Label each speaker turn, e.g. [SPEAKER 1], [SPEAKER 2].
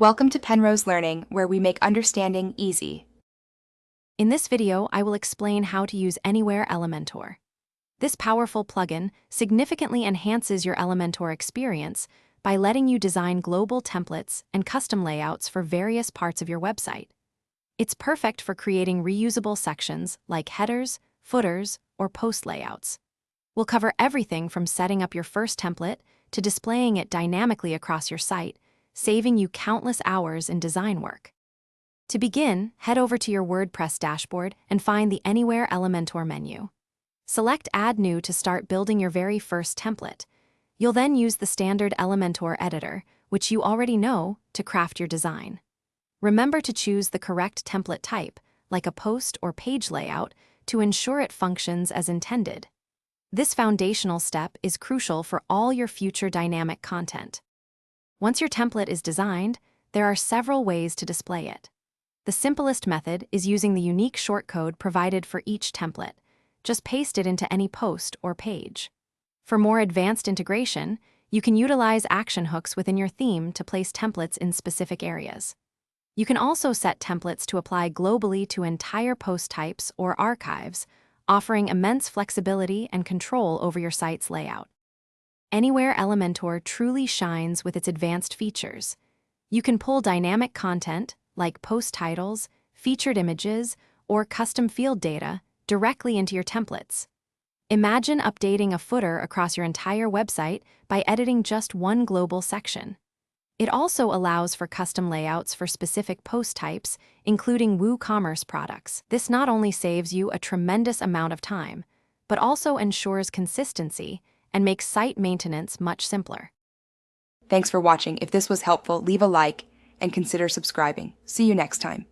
[SPEAKER 1] Welcome to Penrose Learning, where we make understanding easy.
[SPEAKER 2] In this video, I will explain how to use Anywhere Elementor. This powerful plugin significantly enhances your Elementor experience by letting you design global templates and custom layouts for various parts of your website. It's perfect for creating reusable sections like headers, footers, or post layouts. We'll cover everything from setting up your first template to displaying it dynamically across your site, saving you countless hours in design work. To begin, head over to your WordPress dashboard and find the Anywhere Elementor menu. Select Add New to start building your very first template. You'll then use the standard Elementor editor, which you already know, to craft your design. Remember to choose the correct template type, like a post or page layout, to ensure it functions as intended. This foundational step is crucial for all your future dynamic content. Once your template is designed, there are several ways to display it. The simplest method is using the unique shortcode provided for each template. Just paste it into any post or page. For more advanced integration, you can utilize action hooks within your theme to place templates in specific areas. You can also set templates to apply globally to entire post types or archives, offering immense flexibility and control over your site's layout. Anywhere Elementor truly shines with its advanced features. You can pull dynamic content, like post titles, featured images, or custom field data, directly into your templates. Imagine updating a footer across your entire website by editing just one global section. It also allows for custom layouts for specific post types, including WooCommerce products. This not only saves you a tremendous amount of time, but also ensures consistency and makes site maintenance much simpler.
[SPEAKER 1] Thanks for watching. If this was helpful, leave a like and consider subscribing. See you next time.